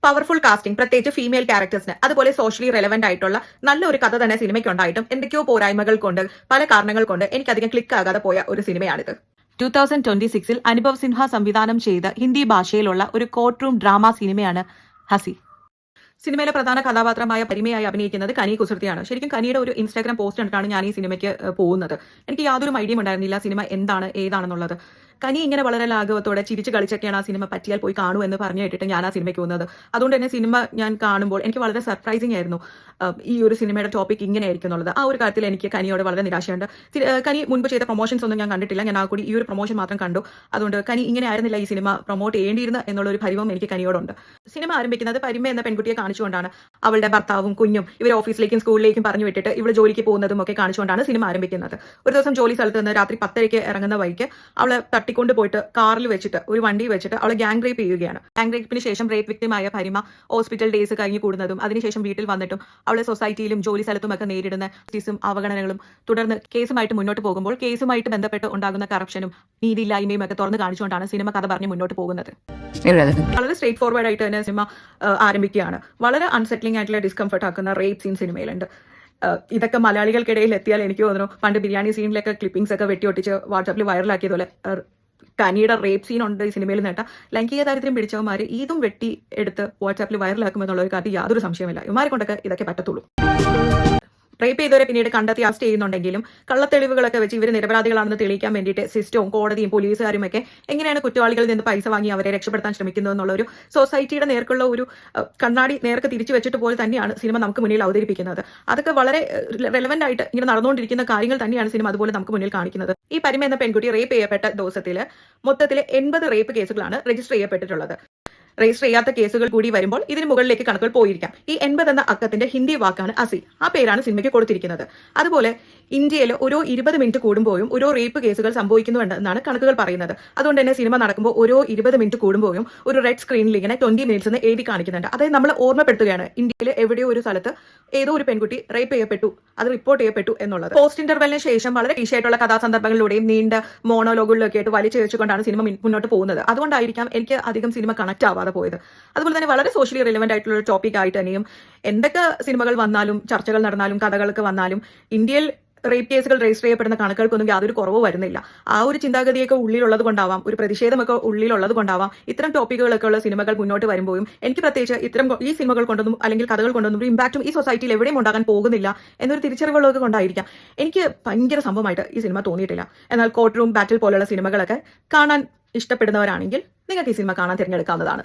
Powerful casting, പ്രത്യേകിച്ച് female ക്യാരക്ടേഴ്സിന്, അതുപോലെ socially relevant ആയിട്ടുള്ള നല്ലൊരു കഥ തന്നെ സിനിമയ്ക്ക് ഉണ്ടായിട്ടും എന്തൊക്കെയോ പോരായ്മകൾ കൊണ്ട്, പല കാരണങ്ങൾ കൊണ്ട് എനിക്ക് അധികം ക്ലിക്ക് ആകാതെ പോയ ഒരു സിനിമയാണിത്. 2026 അനുഭവ് സിൻഹ സംവിധാനം ചെയ്ത ഹിന്ദി ഭാഷയിലുള്ള ഒരു കോർട്ട് റൂം ഡ്രാമ സിനിമയാണ് ഹസി. സിനിമയിലെ പ്രധാന കഥാപാത്രമായ പരിമയായി അഭിനയിക്കുന്നത് കനി കുസൃതിയാണ്. ശരിക്കും കനിയുടെ ഒരു ഇൻസ്റ്റാഗ്രാം പോസ്റ്റ് കണ്ടിട്ടാണ് ഞാൻ ഈ സിനിമയ്ക്ക് പോകുന്നത്. എനിക്ക് യാതൊരു ഐഡിയയും ഉണ്ടായിരുന്നില്ല സിനിമ എന്താണ് ഏതാണെന്നുള്ളത്. കനി ഇങ്ങനെ വളരെ ലാഘവത്തോടെ ചിരിച്ച് കളിച്ചൊക്കെയാണ് ആ സിനിമ, പറ്റിയാൽ പോയി കാണൂ എന്ന് പറഞ്ഞു കേട്ടിട്ട് ഞാൻ ആ സിനിമയ്ക്ക് പോകുന്നത്. അതുകൊണ്ട് തന്നെ സിനിമ ഞാൻ കാണുമ്പോൾ എനിക്ക് വളരെ സർപ്രൈസിംഗ് ആയിരുന്നു ഈ ഒരു സിനിമയുടെ ടോപ്പിക് ഇങ്ങനെ ആയിരിക്കും എന്നുള്ളത്. ആ ഒരു കാര്യത്തിൽ എനിക്ക് കനിയോട് വളരെ നിരാശയുണ്ട്. കനി മുൻപ് ചെയ്ത പ്രൊമോഷൻസ് ഒന്നും ഞാൻ കണ്ടിട്ടില്ല. ഞാൻ ആ കൂടി ഈ ഒരു പ്രൊമോഷൻ മാത്രം കണ്ടു. അതുകൊണ്ട് കനി ഇങ്ങനെ ആയിരുന്നില്ല ഈ സിനിമ പ്രൊമോട്ട് ചെയ്യേണ്ടിയിരുന്ന എന്നുള്ള ഒരു പരിവം എനിക്ക് കനിയോടുണ്ട്. സിനിമ ആരംഭിക്കുന്നത് പരിമ എന്ന പെൺകുട്ടിയെ കാണിച്ചുകൊണ്ടാണ്. അവളുടെ ഭർത്താവും കുഞ്ഞും ഇവർ ഓഫീസിലേക്കും സ്കൂളിലേക്കും പറഞ്ഞു വിട്ടിട്ട് ഇവൾ ജോലിക്ക് പോകുന്നതും ഒക്കെ കാണിച്ചുകൊണ്ടാണ് സിനിമ ആരംഭിക്കുന്നത്. ഒരു ദിവസം ജോലി സ്ഥലത്ത് നിന്ന് രാത്രി 10:30 ഇറങ്ങുന്ന വഴിക്ക് അവളെ തട്ടിക്കൊണ്ട് പോയിട്ട് കാറിൽ വെച്ചിട്ട്, ഒരു വണ്ടി വെച്ചിട്ട് അവളെ ഗ്യാങ് റേപ്പ് ചെയ്യുകയാണ്. ഗ്യാങ് റേപ്പിന് ശേഷം റേപ്പ് വിക്ടിമായ പരിമ ഹോസ്പിറ്റൽ ഡേയ്സ് കഴിഞ്ഞ് കൂടുന്നതും അതിനുശേഷം വീട്ടിൽ വന്നിട്ടും അവളെ സൊസൈറ്റിയിലും ജോലി സ്ഥലത്തും ഒക്കെ നേരിടുന്ന സ്റ്റീസും അവഗണനകളും, തുടർന്ന് കേസുമായിട്ട് മുന്നോട്ട് പോകുമ്പോൾ കേസുമായിട്ട് ബന്ധപ്പെട്ട് ഉണ്ടാകുന്ന കറപ്ഷനും നീതിയില്ലായ്മയും ഒക്കെ തുറന്നു കാണിച്ചുകൊണ്ടാണ് സിനിമ കഥ പറഞ്ഞ് മുന്നോട്ട് പോകുന്നത്. വളരെ സ്ട്രേറ്റ് ഫോർവേഡ് ആയിട്ട് തന്നെ സിനിമ ആരംഭിക്കുകയാണ്. വളരെ അൺസെറ്റിലിംഗ് ആയിട്ടുള്ള ഡിസ്കംഫർട്ട് ആക്കുന്ന റേപ്പ് സീൻ സിനിമയിലുണ്ട്. ഇതൊക്കെ മലയാളികൾക്കിടയിൽ എത്തിയാൽ എനിക്ക് തോന്നുന്നു പണ്ട് ബിരിയാണി സീനിലൊക്കെ ക്ലിപ്പിംഗ്സ് ഒക്കെ വെട്ടിയൊട്ടിച്ച് വാട്സാപ്പിൽ വൈറലാക്കിയതുപോലെ കനിയുടെ റേപ്പ് സീൻ ഉണ്ട് ഈ സിനിമയിൽ നേട്ട. ലൈംഗിക ദാരിദ്ര്യം പിടിച്ചവന്മാർ ഇതും വെട്ടി എടുത്ത് വാട്സാപ്പിൽ വൈറലാക്കുമെന്നുള്ള ഒരു കാര്യം യാതൊരു സംശയമില്ല. ഇവന്മാരെ കൊണ്ടൊക്കെ ഇതൊക്കെ പറ്റത്തുള്ളൂ. റേപ്പ് ചെയ്തവരെ പിന്നീട് കണ്ടെത്തി അറസ്റ്റ് ചെയ്യുന്നുണ്ടെങ്കിലും കള്ളത്തെളിവുകളൊക്കെ വെച്ച് ഇവർ നിരപരാധികളാണെന്ന് തെളിയിക്കാൻ വേണ്ടിയിട്ട് സിസ്റ്റവും കോടതിയും പോലീസുകാരും ഒക്കെ എങ്ങനെയാണ് കുറ്റവാളികളിൽ നിന്ന് പൈസ വാങ്ങി അവരെ രക്ഷപ്പെടുത്താൻ ശ്രമിക്കുന്നത് എന്നുള്ള ഒരു സൊസൈറ്റിയുടെ നേർക്കുള്ള ഒരു കണ്ണാടി നേർക്ക് തിരിച്ചു വെച്ചിട്ട് പോലെ തന്നെയാണ് സിനിമ നമുക്ക് മുന്നിൽ അവതരിപ്പിക്കുന്നത്. അതൊക്കെ വളരെ റെലവന്റ് ആയിട്ട് ഇങ്ങനെ നടന്നുകൊണ്ടിരിക്കുന്ന കാര്യങ്ങൾ തന്നെയാണ് സിനിമ അതുപോലെ നമുക്ക് മുന്നിൽ കാണിക്കുന്നത്. ഈ പരിമ എന്ന പെൺകുട്ടി റേപ്പ് ചെയ്യപ്പെട്ട ദിവസത്തിൽ മൊത്തത്തിൽ 80 റേപ്പ് കേസുകളാണ് രജിസ്റ്റർ ചെയ്യപ്പെട്ടിട്ടുള്ളത്. രജിസ്റ്റർ ചെയ്യാത്ത കേസുകൾ കൂടി വരുമ്പോൾ ഇതിന് മുകളിലേക്ക് കണക്കുകൾ പോയിരിക്കാം. ഈ 80 എന്ന അക്കത്തിന്റെ ഹിന്ദി വാക്കാണ് അസി. ആ പേരാണ് സിനിമയ്ക്ക് കൊടുത്തിരിക്കുന്നത്. അതുപോലെ ഇന്ത്യയിൽ ഓരോ 20 മിനിറ്റ് കൂടുമ്പോഴും ഓരോ റേപ്പ് കേസുകൾ സംഭവിക്കുന്നുണ്ടെന്നാണ് കണക്കുകൾ പറയുന്നത്. അതുകൊണ്ട് തന്നെ സിനിമ നടക്കുമ്പോൾ ഓരോ 20 മിനിറ്റ് കൂടുമ്പോഴും ഒരു റെഡ് സ്ക്രീനിൽ ഇങ്ങനെ 20 മിനിറ്റ്സ് എന്ന് എഴുതി കാണിക്കുന്നുണ്ട്. അതായത് നമ്മൾ ഓർമ്മപ്പെടുത്തുകയാണ് ഇന്ത്യയിൽ എവിടെയോ ഒരു സ്ഥലത്ത് ഏതോ ഒരു പെൺകുട്ടി റേപ്പ് ചെയ്യപ്പെട്ടു, അത് റിപ്പോർട്ട് ചെയ്യപ്പെട്ടു എന്നുള്ളത്. പോസ്റ്റ് ഇന്റർവെലിന് ശേഷം വളരെ ഈസിയായിട്ടുള്ള കഥാസന്ദർഭങ്ങളിലൂടെയും നീണ്ട മോണോലോഗുകളിലൊക്കെ ആയിട്ട് വലിച്ചു വെച്ചുകൊണ്ടാണ് സിനിമ മുന്നോട്ട് പോകുന്നത്. അതുകൊണ്ടായിരിക്കാം എനിക്ക് അധികം സിനിമ കണക്ട് ആവാതെ പോയത്. അതുപോലെ തന്നെ വളരെ സോഷ്യലി റിലവന്റ് ആയിട്ടുള്ള ഒരു ടോപ്പിക് ആയിട്ട് തന്നെയും എന്തൊക്കെ സിനിമകൾ വന്നാലും ചർച്ചകൾ നടന്നാലും കഥകളൊക്കെ വന്നാലും ഇന്ത്യയിൽ റേപ്പ് കേസുകൾ രജിസ്റ്റർ ചെയ്യപ്പെടുന്ന കണക്കുകൾക്കൊന്നും യാതൊരു കുറവ് വരുന്നില്ല. ആ ഒരു ചിന്താഗതിയൊക്കെ ഉള്ളിലുള്ളത് കൊണ്ടാവാം, ഒരു പ്രതിഷേധമൊക്കെ ഉള്ളിലുള്ളത് കൊണ്ടാവാം ഇത്തരം ടോപ്പിക്കുകളൊക്കെ ഉള്ള സിനിമകൾ മുന്നോട്ട് വരുമ്പോഴും എനിക്ക് പ്രത്യേകിച്ച് ഇത്തരം ഈ സിനിമകൾ കൊണ്ടൊന്നും അല്ലെങ്കിൽ കഥകൾ കൊണ്ടൊന്നും ഒരു ഇമ്പാക്റ്റും ഈ സൊസൈറ്റിയിൽ എവിടെയും ഉണ്ടാകാൻ പോകുന്നില്ല എന്നൊരു തിരിച്ചറിവുകളൊക്കെ കൊണ്ടായിരിക്കാം എനിക്ക് ഭയങ്കര സംഭവമായിട്ട് ഈ സിനിമ തോന്നിയിട്ടില്ല. എന്നാൽ കോർട്ട് റൂം ബാറ്റിൽ പോലുള്ള സിനിമകളൊക്കെ കാണാൻ ഇഷ്ടപ്പെടുന്നവരാണെങ്കിൽ നിങ്ങൾക്ക് ഈ സിനിമ കാണാൻ തിരഞ്ഞെടുക്കാവുന്നതാണ്.